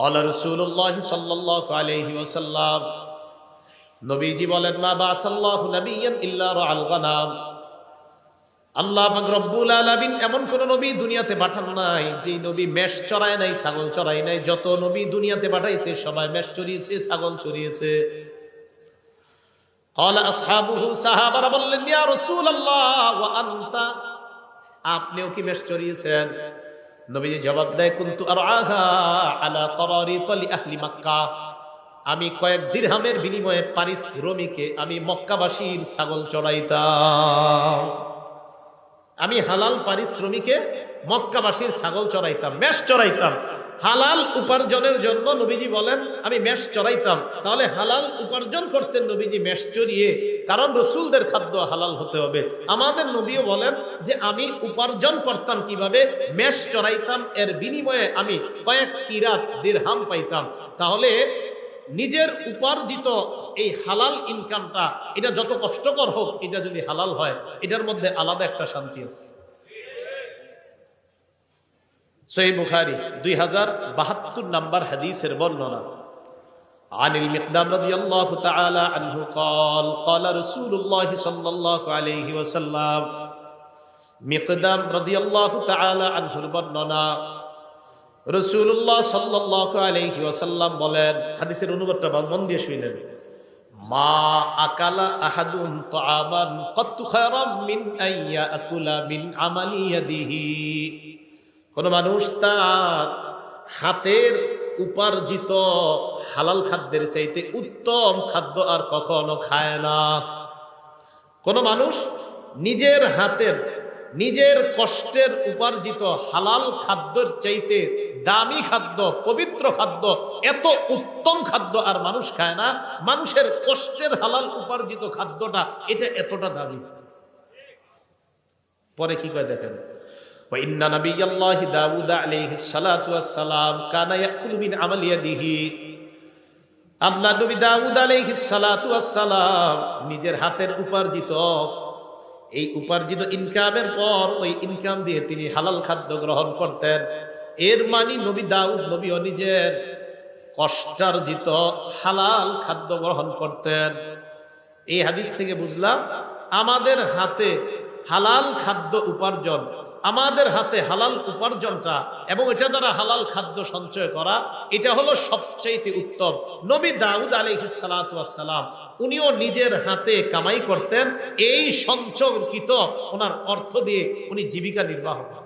ক্বালা রাসূলুল্লাহ সাল্লাল্লাহু আলাইহি ওয়াসাল্লাম, নবীজি বলেন, মা বাসাল্লাহু নাবিয়্যান ইল্লা রাআল গানাম। আল্লাহ পাক রব্বুল আলামিন এমন কোন নবী দুনিয়াতে পাঠান নাই যে নবী মেষ চড়ায় নাই, ছাগল চড়ায় নাই। যত নবী দুনিয়াতে পাঠাইছে সবাই মেষ চড়িয়েছে, ছাগল চড়িয়েছে। ক্বালা আসহাবুহু, সাহাবারা বললেন, ইয়া রাসূলুল্লাহ ওয়া আনতা, আপনিও কি মেষ চড়িয়েছেন? নবীজি জবাব দেয়, কুনতু আরআহা আলা তারারিত লি আহলি মক্কা, আমি কয়েক দিরহামের বিনিময়ে পারিশ্রমিকে আমি মক্কাবাসীর ছাগল চড়াইতাম। আমি হালাল পারিশ্রমিকে মক্কাবাসীর ছাগল চড়াইতাম, মেষ চড়াইতাম। হালাল উপার্জনের জন্য নবীজি বলেন আমি মেষ চড়াইতাম। তাহলে হালাল উপার্জন করতেন নবীজি মেষ চড়িয়ে, কারণ রসুলদের খাদ্য হালাল হতে হবে। আমাদের নবীও বলেন যে আমি উপার্জন করতাম কিভাবে, মেষ চড়াইতাম, এর বিনিময়ে আমি কয়েক কিরাত দিরহাম পাইতাম। তাহলে নিজের উপার্জিত এই হালাল ইনকামটা, এটা যত কষ্টকর হোক, এটা যদি হালাল হয়, এটার মধ্যে আলাদা একটা শান্তি আছে। সহিহ বুখারী 2072 নাম্বার হাদিসের বর্ণনা। আনিল মিকদাম রাদিয়াল্লাহু তাআলা আনহু قال قال رسول الله صلى الله عليه وسلم, মিকদাম রাদিয়াল্লাহু তাআলা আনহুর বর্ণনা, রাসূলুল্লাহ সাল্লাল্লাহু আলাইহি ওয়াসাল্লাম বলেন, হাদিসের অনুবাদটা মন দিয়ে শুনেন, মা আকালা আহাদুন তাআমান কাত্তু খায়রাম মিন আইয়া আকুলা মিন আমালি ইয়াদিহি, কোন মানুষ তার হাতের উপার্জিত হালাল খাদ্যের চাইতে উত্তম খাদ্য আর কখনো খায় না। কোন মানুষ নিজের হাতের, নিজের কষ্টের উপার্জিত হালাল খাদ্যের চাইতে দামি খাদ্য, পবিত্র খাদ্য, এত উত্তম খাদ্য আর মানুষ খায় না। মানুষের কষ্টের হালাল উপার্জিত খাদ্যটা এটা এতটা দামি। পরে কি কয় দেখেন, وإن نبي الله داود عليه الصلاة والسلام كان يأكل من عمل يده, আল্লাহ নবী দাউদ আলাইহিস সালাতু ওয়াস সালাম নিজের হাতের উপার্জিত, এই উপার্জিত ইনকামের পর ওই ইনকাম দিয়ে তিনি হালাল খাদ্য গ্রহণ করতেন। এর মানে নবী দাউদ নবীও নিজের কষ্টার্জিত হালাল খাদ্য গ্রহণ করতেন। এই হাদিস থেকে বুঝলাম আমাদের হাতে হালাল খাদ্য উপার্জন, আমাদের হাতে হালাল উপার্জনটা এবং এটা দ্বারা হালাল খাদ্য সঞ্চয় করা, এটা হলো সবচেয়ে উত্তম। নবী দাউদ আলাইহিস সালাতু ওয়াস সালাম উনিও নিজের হাতে কামাই করতেন, এই সঞ্চয়কৃত ওনার অর্থ দিয়ে উনি জীবিকা নির্বাহ করেন।